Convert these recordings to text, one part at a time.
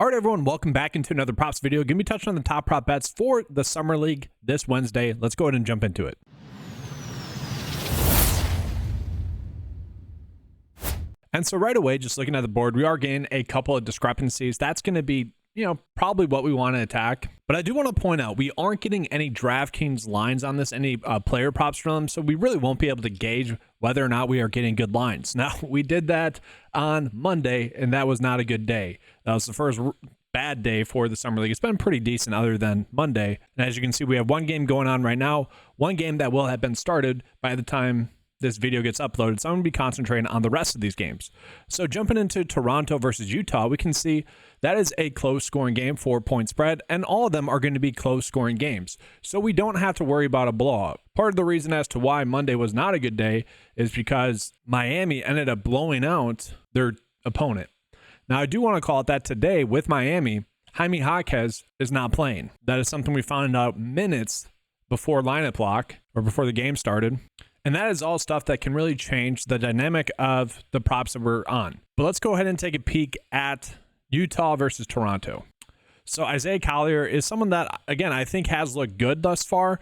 All right, everyone, welcome back into another props video. Gonna be touching on the top prop bets for the Summer League this Wednesday. Let's go ahead and jump into it. And so right away, just looking at the board, we are getting a couple of discrepancies. That's going to be, probably what we want to attack. But I do want to point out, we aren't getting any DraftKings lines on this, any player props from them. So we really won't be able to gauge whether or not we are getting good lines. Now, we did that on Monday, and that was not a good day. That was the first bad day for the Summer League. It's been pretty decent other than Monday. And as you can see, we have one game going on right now, one game that will have been started by the time this video gets uploaded, so I'm going to be concentrating on the rest of these games. So jumping into Toronto versus Utah, we can see that is a close scoring game, 4-point spread, and all of them are going to be close scoring games. So we don't have to worry about a blowout. Part of the reason as to why Monday was not a good day is because Miami ended up blowing out their opponent. Now, I do want to call it that today with Miami, Jaime Jaquez is not playing. That is something we found out minutes before lineup lock or before the game started. And that is all stuff that can really change the dynamic of the props that we're on. But let's go ahead and take a peek at Utah versus Toronto. So Isaiah Collier is someone that, again, I think has looked good thus far.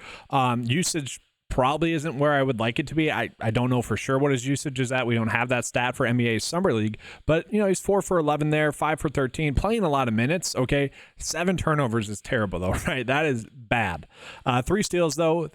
Usage probably isn't where I would like it to be. I don't know for sure what his usage is at. We don't have that stat for NBA Summer League. But, he's 4 for 11 there, 5 for 13, playing a lot of minutes, okay? 7 turnovers is terrible, though, right? That is bad. 3 steals, though.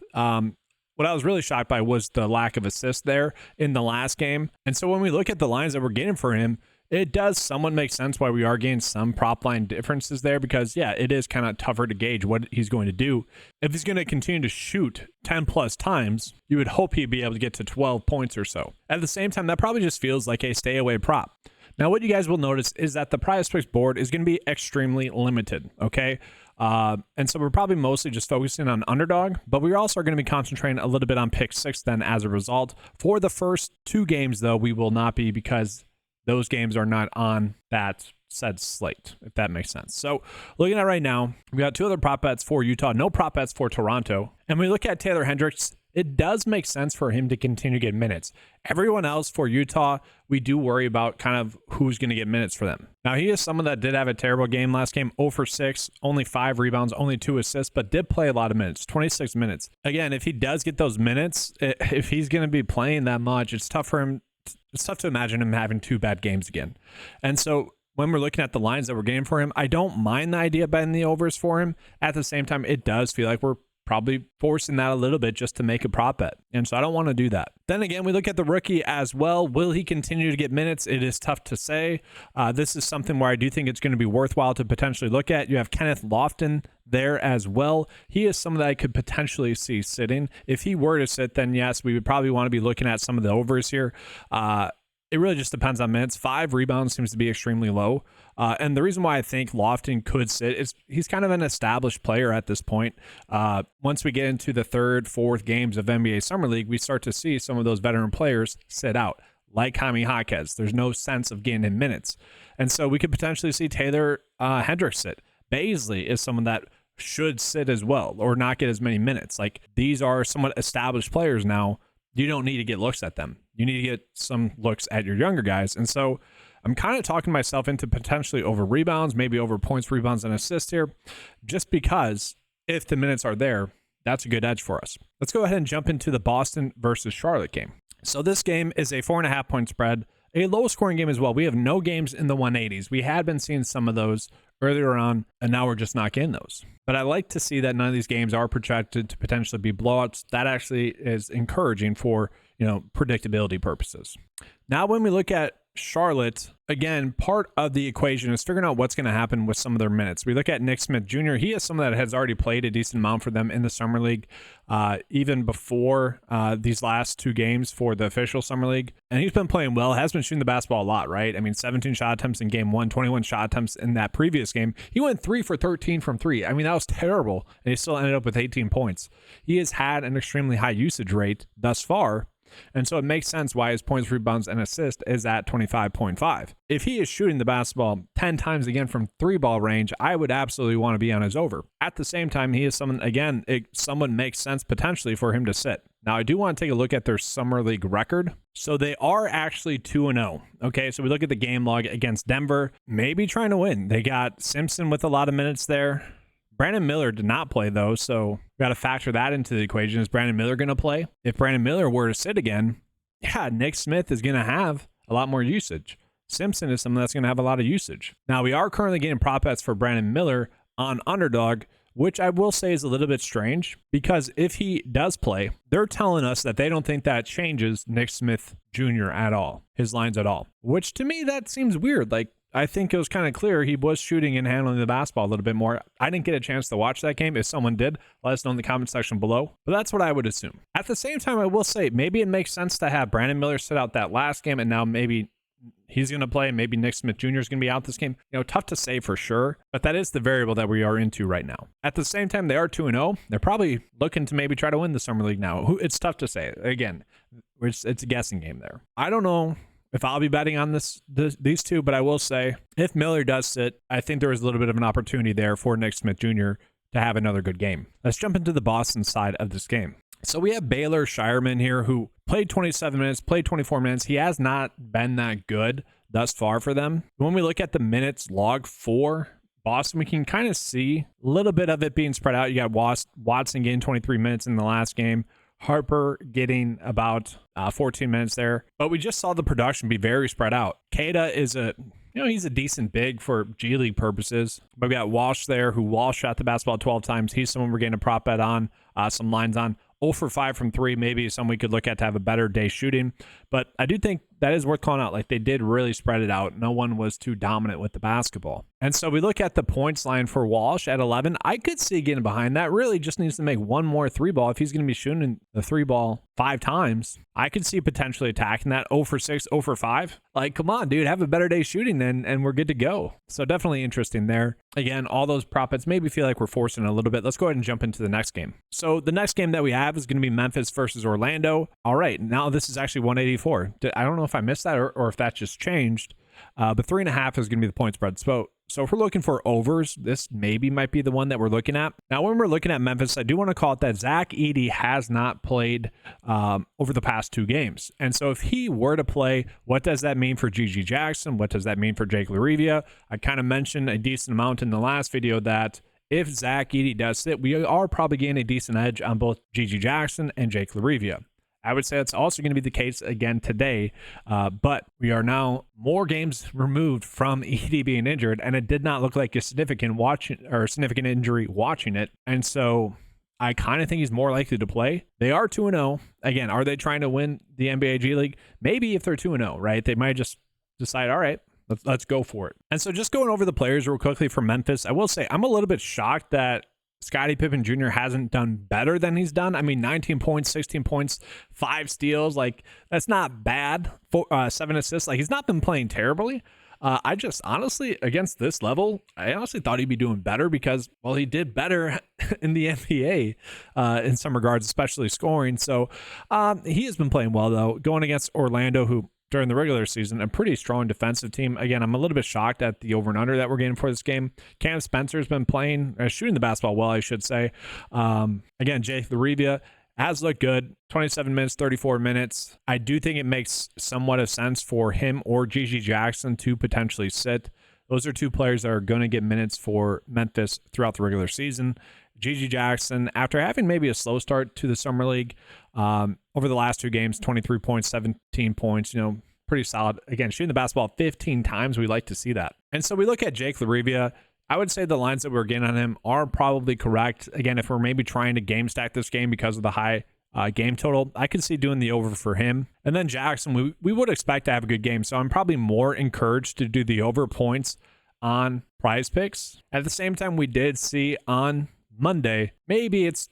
What I was really shocked by was the lack of assists there in the last game. And so when we look at the lines that we're getting for him, it does somewhat make sense why we are getting some prop line differences there because, yeah, it is kind of tougher to gauge what he's going to do. If he's going to continue to shoot 10 plus times, you would hope he'd be able to get to 12 points or so. At the same time, that probably just feels like a stay away prop. Now, what you guys will notice is that the PrizePicks board is going to be extremely limited, okay? And so we're probably mostly just focusing on underdog, but we also are going to be concentrating a little bit on pick 6 then as a result. For the first 2 games, though, we will not be because those games are not on that said slate, if that makes sense. So looking at right now, we got 2 other prop bets for Utah, no prop bets for Toronto. And we look at Taylor Hendricks, it does make sense for him to continue to get minutes. Everyone else for Utah, we do worry about kind of who's going to get minutes for them. Now, he is someone that did have a terrible game last game, 0 for 6, only 5 rebounds, only 2 assists, but did play a lot of minutes, 26 minutes. Again, if he does get those minutes, if he's going to be playing that much, it's tough for him. It's tough to imagine him having 2 bad games again. And so when we're looking at the lines that we're getting for him, I don't mind the idea of betting the overs for him. At the same time, it does feel like we're probably forcing that a little bit just to make a prop bet. And so I don't want to do that. Then again, we look at the rookie as well. Will he continue to get minutes? It is tough to say. This is something where I do think it's going to be worthwhile to potentially look at. You have Kenneth Lofton there as well. He is someone that I could potentially see sitting. If he were to sit, then yes, we would probably want to be looking at some of the overs here. It really just depends on minutes. 5 rebounds seems to be extremely low. And the reason why I think Lofton could sit is he's kind of an established player at this point. Once we get into the 3rd, 4th games of NBA Summer League, we start to see some of those veteran players sit out, like Jaime Jaquez. There's no sense of getting him minutes. And so we could potentially see Taylor Hendricks sit. Baisley is someone that should sit as well or not get as many minutes. Like, these are somewhat established players now. You don't need to get looks at them. You need to get some looks at your younger guys. And so I'm kind of talking myself into potentially over rebounds, maybe over points, rebounds, and assists here, just because if the minutes are there, that's a good edge for us. Let's go ahead and jump into the Boston versus Charlotte game. So this game is a 4.5-point spread, a low scoring game as well. We have no games in the 180s. We had been seeing some of those earlier on, and now we're just not getting those. But I like to see that none of these games are projected to potentially be blowouts. That actually is encouraging for, predictability purposes. Now, when we look at Charlotte, again, part of the equation is figuring out what's going to happen with some of their minutes. We look at Nick Smith Jr. He is someone that has already played a decent amount for them in the Summer League, even before these last 2 games for the official Summer League. And he's been playing well, has been shooting the basketball a lot, right? I mean, 17 shot attempts in game 1, 21 shot attempts in that previous game. He went 3 for 13 from 3. I mean, that was terrible. And he still ended up with 18 points. He has had an extremely high usage rate thus far. And so it makes sense why his points, rebounds, and assist is at 25.5. If he is shooting the basketball 10 times again from 3-ball range, I would absolutely want to be on his over. At the same time, he is someone, again, someone makes sense potentially for him to sit. Now, I do want to take a look at their Summer League record. So they are actually 2-0. Okay, so we look at the game log against Denver, maybe trying to win. They got Simpson with a lot of minutes there. Brandon Miller did not play, though, so we got to factor that into the equation. Is Brandon Miller going to play? If Brandon Miller were to sit again, yeah, Nick Smith is going to have a lot more usage. Simpson is someone that's going to have a lot of usage. Now, we are currently getting prop bets for Brandon Miller on Underdog, which I will say is a little bit strange because if he does play, they're telling us that they don't think that changes Nick Smith Jr. at all, his lines at all, which to me, that seems weird. Like, I think it was kind of clear he was shooting and handling the basketball a little bit more. I didn't get a chance to watch that game. If someone did, let us know in the comment section below. But that's what I would assume. At the same time, I will say maybe it makes sense to have Brandon Miller sit out that last game and now maybe he's going to play. Maybe Nick Smith Jr. is going to be out this game. You know, tough to say for sure, but that is the variable that we are into right now. At the same time, they are 2-0. They're probably looking to maybe try to win the Summer League now. It's tough to say. Again, it's a guessing game there. I don't know if I'll be betting on these two, but I will say if Miller does sit, I think there is a little bit of an opportunity there for Nick Smith Jr. to have another good game. Let's jump into the Boston side of this game. So we have Baylor Shireman here who played 27 minutes, played 24 minutes. He has not been that good thus far for them. When we look at the minutes log for Boston, we can kind of see a little bit of it being spread out. You got Watson getting 23 minutes in the last game. Harper getting about 14 minutes there. But we just saw the production be very spread out. Kada is he's a decent big for G League purposes. But we got Walsh there, who Walsh shot the basketball 12 times. He's someone we're getting a prop bet on, some lines on. 0 for 5 from 3, maybe some we could look at to have a better day shooting. But I do think that is worth calling out. Like, they did really spread it out. No one was too dominant with the basketball. And so we look at the points line for Walsh at 11. I could see getting behind that. Really just needs to make one more 3-ball. If he's going to be shooting the 3-ball 5 times, I could see potentially attacking that. 0 for 6, 0 for 5. Like, come on, dude, have a better day shooting then, and we're good to go. So definitely interesting there. Again, all those prop bets maybe feel like we're forcing a little bit. Let's go ahead and jump into the next game. So the next game that we have is going to be Memphis versus Orlando. All right, now this is actually 184. I don't know if I missed that or if that just changed, but 3.5 is going to be the point spread. So if we're looking for overs, this maybe might be the one that we're looking at. Now, when we're looking at Memphis, I do want to call it that Zach Edey has not played over the past 2 games. And so if he were to play, what does that mean for GG Jackson? What does that mean for Jake LaRivia? I kind of mentioned a decent amount in the last video that if Zach Edey does sit, we are probably getting a decent edge on both GG Jackson and Jake LaRivia. I would say that's also going to be the case again today, but we are now more games removed from Edey being injured, and it did not look like a significant injury watching it. And so I kind of think he's more likely to play. They are 2-0. Again, are they trying to win the NBA G League? Maybe if they're 2-0, right? They might just decide, all right, let's go for it. And so just going over the players real quickly for Memphis, I will say I'm a little bit shocked that Scottie Pippen Jr. hasn't done better than he's done. I mean, 19 points, 16 points, 5 steals. Like, that's not bad. 7 assists. Like, he's not been playing terribly. I just honestly, against this level, I honestly thought he'd be doing better because, well, he did better in the NBA in some regards, especially scoring. So he has been playing well, though. Going against Orlando, who during the regular season, a pretty strong defensive team. Again, I'm a little bit shocked at the over and under that we're getting for this game. Cam Spencer's been playing, shooting the basketball well, I should say. Again, Jake LaRivia has looked good. 27 minutes, 34 minutes. I do think it makes somewhat of sense for him or GG Jackson to potentially sit. Those are 2 players that are going to get minutes for Memphis throughout the regular season. GG Jackson, after having maybe a slow start to the Summer League, over the last 2 games, 23 points, 17 points, pretty solid. Again, shooting the basketball 15 times, we like to see that. And so we look at Jake LaRivia. I would say the lines that we're getting on him are probably correct. Again, if we're maybe trying to game stack this game because of the high game total, I could see doing the over for him. And then Jackson, we would expect to have a good game. So I'm probably more encouraged to do the over points on PrizePicks. At the same time, we did see on Monday, maybe it's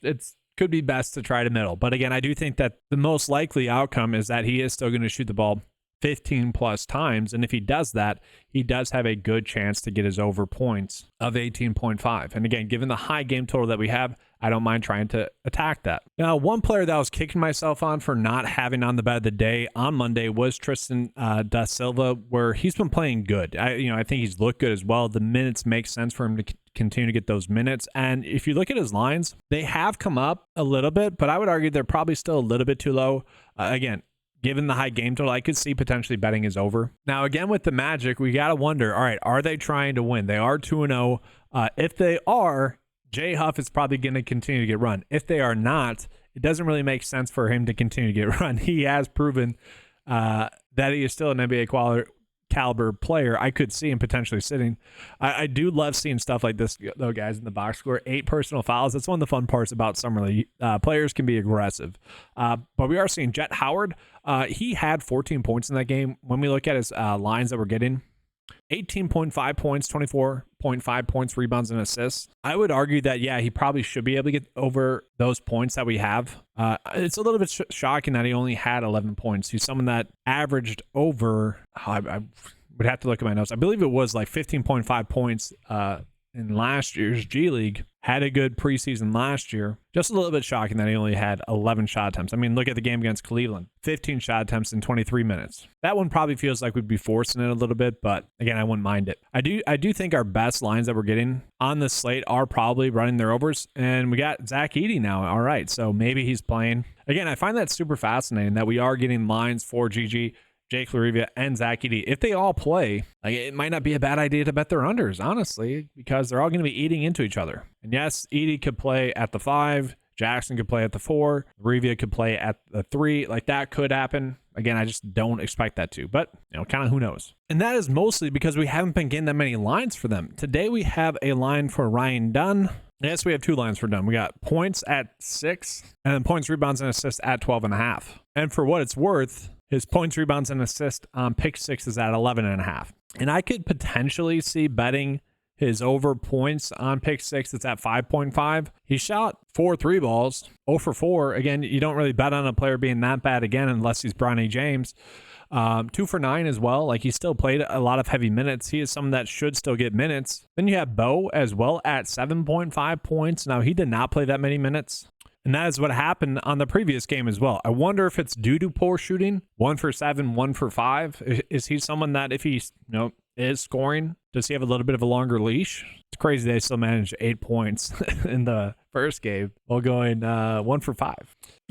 could be best to try to middle. But again, I do think that the most likely outcome is that he is still going to shoot the ball 15 plus times. And if he does that, he does have a good chance to get his over points of 18.5. And again, given the high game total that we have, I don't mind trying to attack that. Now, one player that I was kicking myself on for not having on the bet of the day on Monday was Tristan Da Silva, where he's been playing good. I think he's looked good as well. The minutes make sense for him to continue to get those minutes. And if you look at his lines, they have come up a little bit, but I would argue they're probably still a little bit too low. Again, given the high game total, I could see potentially betting is over. Now, again, with the Magic, we got to wonder, all right, are they trying to win? They are 2-0. If they are, Jay Huff is probably going to continue to get run. If they are not, it doesn't really make sense for him to continue to get run. He has proven that he is still an NBA caliber player. I could see him potentially sitting. I do love seeing stuff like this, though, guys, in the box score. 8 personal fouls. That's one of the fun parts about Summer League. Players can be aggressive. But we are seeing Jet Howard. He had 14 points in that game. When we look at his lines that we're getting, 18.5 points, 24.5 points, rebounds, and assists. I would argue that, yeah, he probably should be able to get over those points that we have. It's a little bit shocking that he only had 11 points. He's someone that averaged over, I would have to look at my notes. I believe it was like 15.5 points in last year's G League. Had a good preseason last year. Just a little bit shocking that he only had 11 shot attempts. I mean, look at the game against Cleveland. 15 shot attempts in 23 minutes. That one probably feels like we'd be forcing it a little bit, but again, I wouldn't mind it. I do think our best lines that we're getting on the slate are probably running their overs, and we got Zach Edey now. All right, so maybe he's playing. Again, I find that super fascinating that we are getting lines for GG, Jake LaRivia, and Zach Edey. If they all play, like, it might not be a bad idea to bet their unders, honestly, because they're all going to be eating into each other. And yes, Edey could play at the 5, Jackson could play at the 4, LaRivia could play at the 3. Like, that could happen. Again, I just don't expect that to, but kind of who knows. And that is mostly because we haven't been getting that many lines for them. Today we have a line for Ryan Dunn. Yes, we have 2 lines for Dunn. We got points at 6, and then points, rebounds, and assists at 12.5. And for what it's worth, his points, rebounds, and assists on pick 6 is at 11.5. And I could potentially see betting his over points on pick 6. It's at 5.5. He shot 4 3 balls, 0 for 4. Again, you don't really bet on a player being that bad again unless he's Bronny James. 2 for 9 as well. Like, he still played a lot of heavy minutes. He is someone that should still get minutes. Then you have Bo as well at 7.5 points. Now, he did not play that many minutes. And that is what happened on the previous game as well. I wonder if it's due to poor shooting. 1 for 7, 1 for 5. Is he someone that if he is scoring, does he have a little bit of a longer leash? It's crazy they still managed 8 points in the first game while going 1 for 5.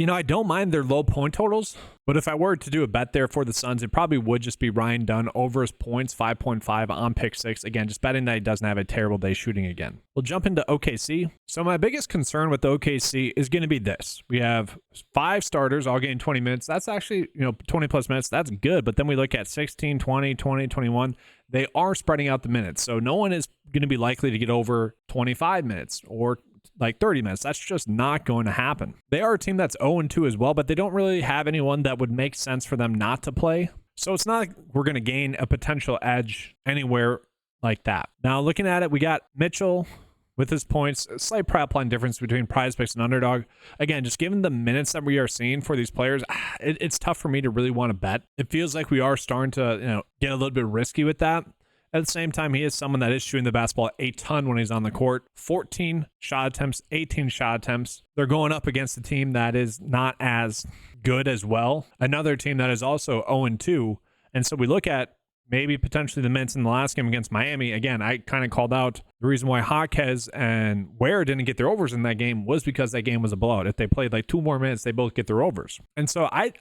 I don't mind their low point totals, but if I were to do a bet there for the Suns, it probably would just be Ryan Dunn over his points, 5.5 on pick 6. Again, just betting that he doesn't have a terrible day shooting again. We'll jump into OKC. So my biggest concern with OKC is going to be this. We have 5 starters all getting 20 minutes. That's actually, 20 plus minutes. That's good. But then we look at 16, 20, 20, 21. They are spreading out the minutes. So no one is going to be likely to get over 25 minutes or like 30 minutes. That's just not going to happen. They are a team that's 0-2 as well, but they don't really have anyone that would make sense for them not to play. So it's not like we're going to gain a potential edge anywhere like that. Now, looking at it, we got Mitchell with his points, a slight prop line difference between PrizePicks and Underdog. Again, just given the minutes that we are seeing for these players, it's tough for me to really want to bet. It feels like we are starting to, get a little bit risky with that. At the same time, he is someone that is shooting the basketball a ton when he's on the court. 14 shot attempts, 18 shot attempts. They're going up against a team that is not as good as well. Another team that is also 0-2. And so we look at maybe potentially the minutes in the last game against Miami. Again, I kind of called out the reason why Jaquez and Ware didn't get their overs in that game was because that game was a blowout. If they played like 2 more minutes, they both get their overs. And so I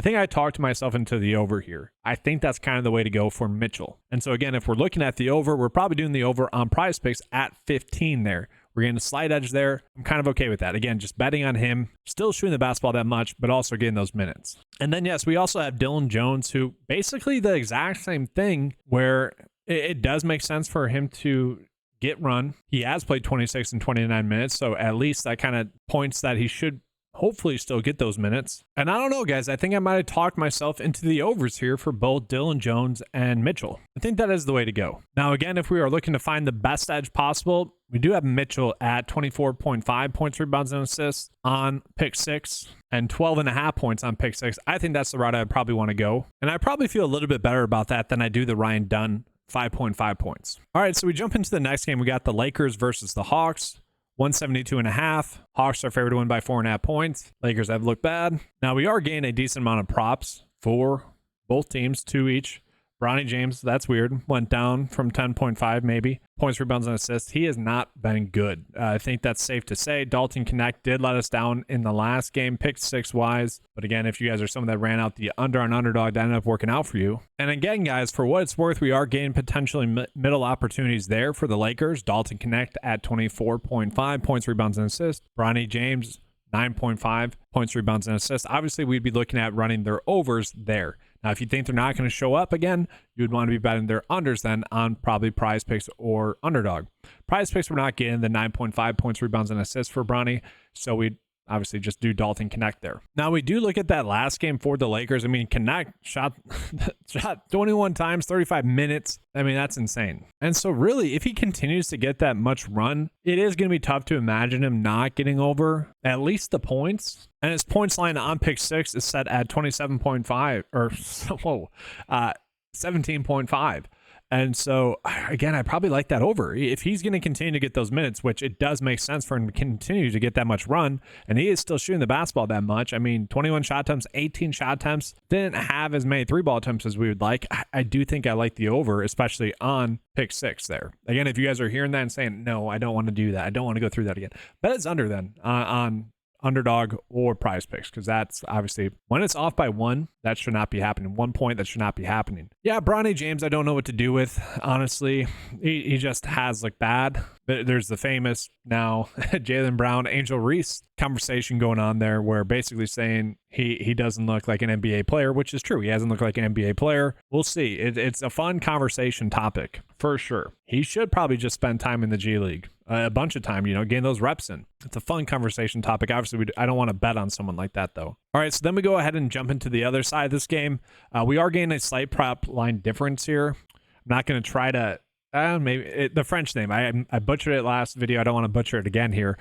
think I talked myself into the over here. I think that's kind of the way to go for Mitchell. And so again, if we're looking at the over, we're probably doing the over on PrizePicks at 15 there. We're getting a slight edge there. I'm kind of okay with that. Again, just betting on him, still shooting the basketball that much, but also getting those minutes. And then, yes, we also have Dylan Jones, who basically the exact same thing where it does make sense for him to get run. He has played 26 and 29 minutes, so at least that kind of points that he should hopefully still get those minutes. And I don't know, guys. I think I might have talked myself into the overs here for both Dylan Jones and Mitchell. I think that is the way to go. Now, again, if we are looking to find the best edge possible, we do have Mitchell at 24.5 points, rebounds, and assists on pick 6 and 12.5 points on pick 6. I think that's the route I'd probably want to go. And I probably feel a little bit better about that than I do the Ryan Dunn 5.5 points. All right, so we jump into the next game. We got the Lakers versus the Hawks. 172.5. Hawks are favored to win by 4.5 points. Lakers have looked bad. Now, we are getting a decent amount of props for both teams, 2 each. Bronny James, that's weird, went down from 10.5 maybe. Points, rebounds, and assists. He has not been good. I think that's safe to say. Dalton Connect did let us down in the last game, picked 6 wise. But again, if you guys are someone that ran out the under on Underdog, that ended up working out for you. And again, guys, for what it's worth, we are getting potentially middle opportunities there for the Lakers. Dalton Connect at 24.5 points, rebounds, and assists. Bronny James, 9.5 points, rebounds, and assists. Obviously, we'd be looking at running their overs there. Now, if you think they're not going to show up again, you would want to be betting their unders then on probably PrizePicks or Underdog. PrizePicks, we're not getting the 9.5 points, rebounds, and assists for Bronny, so we'd obviously just do Dalton Connect there. Now, we do look at that last game for the Lakers. I mean, Connect shot 21 times, 35 minutes. I mean, that's insane. And so really, if he continues to get that much run, it is going to be tough to imagine him not getting over at least the points. And his points line on pick 6 is set at 27.5 or 17.5. And so, again, I probably like that over. If he's going to continue to get those minutes, which it does make sense for him to continue to get that much run, and he is still shooting the basketball that much. I mean, 21 shot attempts, 18 shot attempts, didn't have as many 3-ball attempts as we would like. I do think I like the over, especially on pick 6 there. Again, if you guys are hearing that and saying, no, I don't want to do that, I don't want to go through that again, bet it's under then on Underdog or PrizePicks, because that's obviously when it's off by 1, that should not be happening. 1 point, that should not be happening. Yeah, Bronny James, I don't know what to do with, honestly. He just has looked bad. There's the famous now Jaylen Brown, Angel Reese conversation going on there, where basically saying he doesn't look like an NBA player, which is true. He hasn't looked like an NBA player. We'll see. It's a fun conversation topic for sure. He should probably just spend time in the G League, a bunch of time, gain those reps in. It's a fun conversation topic. Obviously, I don't want to bet on someone like that, though. All right, so then we go ahead and jump into the other side of this game. We are getting a slight prop line difference here. I'm not going to try to the French name. I butchered it last video. I don't want to butcher it again here.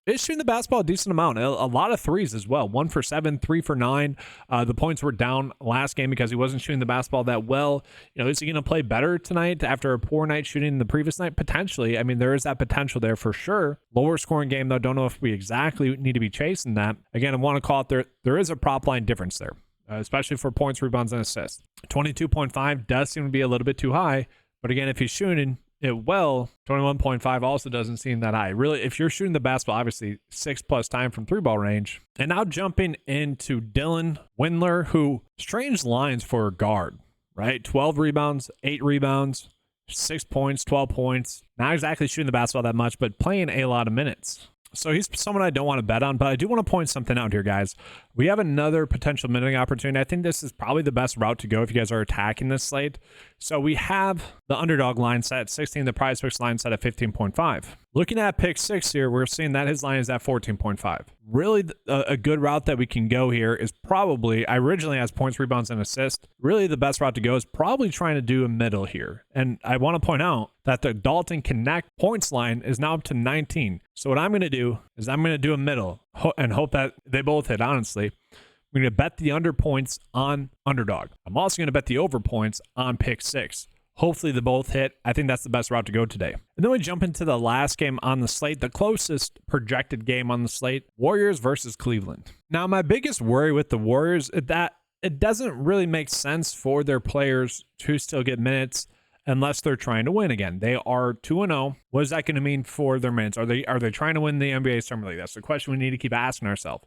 It's shooting the basketball a decent amount. A lot of threes as well. 1 for 7, 3 for 9. The points were down last game because he wasn't shooting the basketball that well. Is he going to play better tonight after a poor night shooting the previous night? Potentially. I mean, there is that potential there for sure. Lower scoring game, though. Don't know if we exactly need to be chasing that. Again, I want to call it there is a prop line difference there, especially for points, rebounds, and assists. 22.5 does seem to be a little bit too high. But again, if he's shooting it well, 21.5 also doesn't seem that high. Really, if you're shooting the basketball, obviously 6+ time from 3-ball range. And now jumping into Dylan Windler, who strange lines for a guard, right? 12 rebounds, 8 rebounds, 6 points, 12 points. Not exactly shooting the basketball that much, but playing a lot of minutes. So he's someone I don't want to bet on, but I do want to point something out here, guys. We have another potential minuting opportunity. I think this is probably the best route to go if you guys are attacking this slate. So we have the Underdog line set at 16, the PrizePicks line set at 15.5. Looking at pick 6 here, we're seeing that his line is at 14.5. Really, a good route that we can go here is probably, I originally has points, rebounds, and assists. Really, the best route to go is probably trying to do a middle here. And I want to point out that the Dalton Connect points line is now up to 19. So what I'm going to do is I'm going to do a middle and hope that they both hit, honestly. I'm going to bet the under points on Underdog. I'm also going to bet the over points on pick 6. Hopefully they both hit. I think that's the best route to go today. And then we jump into the last game on the slate, the closest projected game on the slate, Warriors versus Cleveland. Now, my biggest worry with the Warriors is that it doesn't really make sense for their players to still get minutes unless they're trying to win again. They are 2-0. What is that going to mean for their minutes? Are they trying to win the NBA Summer League? That's the question we need to keep asking ourselves.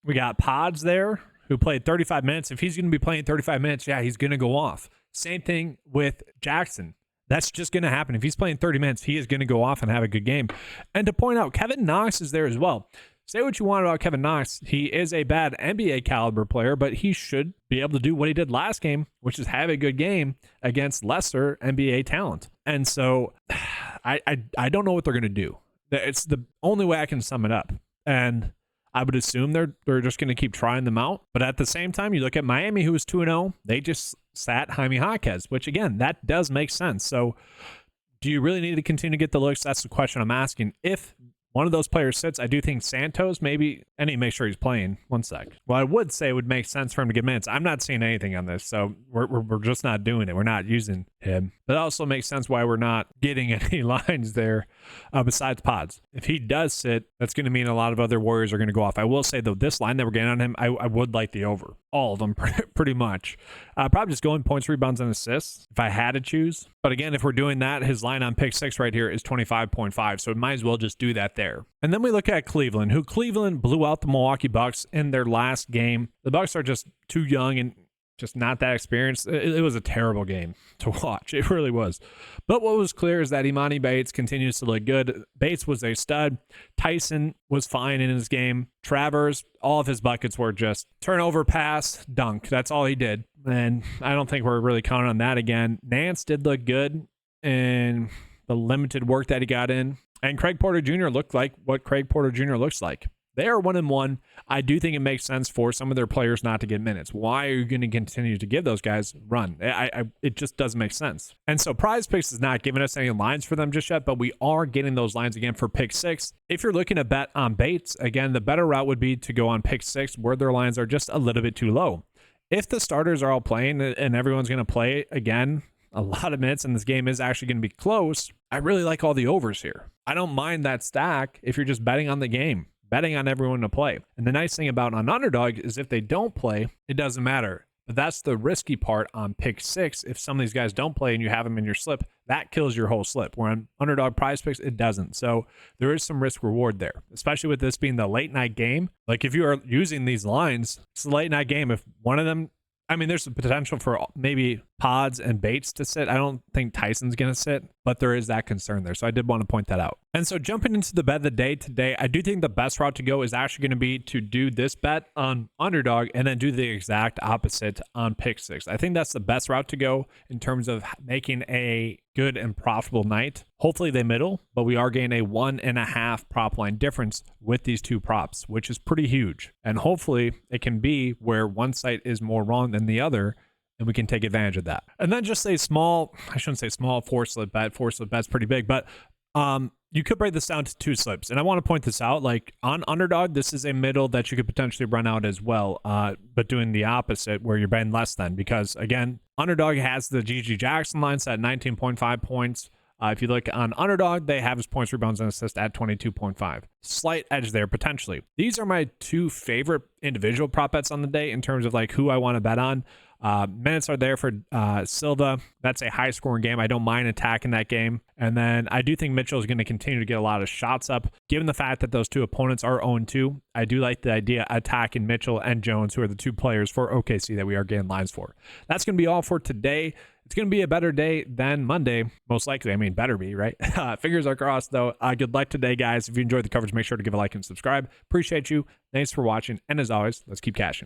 We got Pods there who played 35 minutes. If he's going to be playing 35 minutes, yeah, he's going to go off. Same thing with Jackson. That's just going to happen. If he's playing 30 minutes, he is going to go off and have a good game. And to point out, Kevin Knox is there as well. Say what you want about Kevin Knox. He is a bad NBA caliber player, but he should be able to do what he did last game, which is have a good game against lesser NBA talent. And so I don't know what they're going to do. It's the only way I can sum it up. And I would assume they're just going to keep trying them out. But at the same time, you look at Miami, who was 2-0. They just sat Jaime Jaquez, which, again, that does make sense. So do you really need to continue to get the looks? That's the question I'm asking. If one of those players sits, I do think Santos maybe, and he make sure he's playing. One sec. Well, I would say it would make sense for him to get minutes. I'm not seeing anything on this, so we're just not doing it. We're not using him. But it also makes sense why we're not getting any lines there besides pods. If he does sit, that's going to mean a lot of other Warriors are going to go off. I will say, though, this line that we're getting on him, I would like the over. All of them, pretty much. Probably just going points, rebounds, and assists if I had to choose. But again, if we're doing that, his line on pick 6 right here is 25.5, so it might as well just do that there. And then we look at Cleveland, who Cleveland blew out the Milwaukee Bucks in their last game. The Bucks are just too young and just not that experienced. It was a terrible game to watch. It really was. But what was clear is that Imani Bates continues to look good. Bates was a stud. Tyson was fine in his game. Travers, all of his buckets were just turnover, pass, dunk. That's all he did. And I don't think we're really counting on that again. Nance did look good in the limited work that he got in. And Craig Porter Jr. looked like what Craig Porter Jr. looks like. They are 1-1. I do think it makes sense for some of their players not to get minutes. Why are you going to continue to give those guys run? It just doesn't make sense. And so PrizePicks is not giving us any lines for them just yet, but we are getting those lines again for pick 6. If you're looking to bet on Bates, again, the better route would be to go on pick 6 where their lines are just a little bit too low. If the starters are all playing and everyone's going to play, again, a lot of minutes and this game is actually going to be close, I really like all the overs here. I don't mind that stack if you're just betting on the game. Betting on everyone to play. And the nice thing about on Underdog is if they don't play, it doesn't matter. But that's the risky part on pick 6. If some of these guys don't play and you have them in your slip, that kills your whole slip. Where on Underdog PrizePicks, it doesn't. So there is some risk reward there, especially with this being the late night game. Like if you are using these lines, it's a late night game. If one of them, I mean, there's the potential for maybe Pods and Bates to sit. I don't think Tyson's going to sit, but there is that concern there. So I did want to point that out. And so jumping into the bet of the day today, I do think the best route to go is actually going to be to do this bet on Underdog and then do the exact opposite on pick 6. I think that's the best route to go in terms of making a good and profitable night. Hopefully they middle, but we are getting a 1.5 prop line difference with these two props, which is pretty huge. And hopefully it can be where one site is more wrong than the other, and we can take advantage of that. And then just a small, I shouldn't say small, 4-slip bet. 4-slip bet's pretty big, but you could break this down to 2 slips. And I want to point this out, like on Underdog, this is a middle that you could potentially run out as well, but doing the opposite where you're betting less than, because again, Underdog has the GG Jackson line set at 19.5 points. If you look on Underdog, they have his points, rebounds, and assists at 22.5. Slight edge there, potentially. These are my 2 favorite individual prop bets on the day in terms of like who I want to bet on. Minutes are there for Silva. That's a high-scoring game. I don't mind attacking that game. And then I do think Mitchell is going to continue to get a lot of shots up. Given the fact that those 2 opponents are 0-2, I do like the idea of attacking Mitchell and Jones, who are the 2 players for OKC that we are getting lines for. That's going to be all for today. It's going to be a better day than Monday, most likely. I mean, better be, right? Fingers are crossed, though. Good luck today, guys. If you enjoyed the coverage, make sure to give a like and subscribe. Appreciate you. Thanks for watching. And as always, let's keep cashing.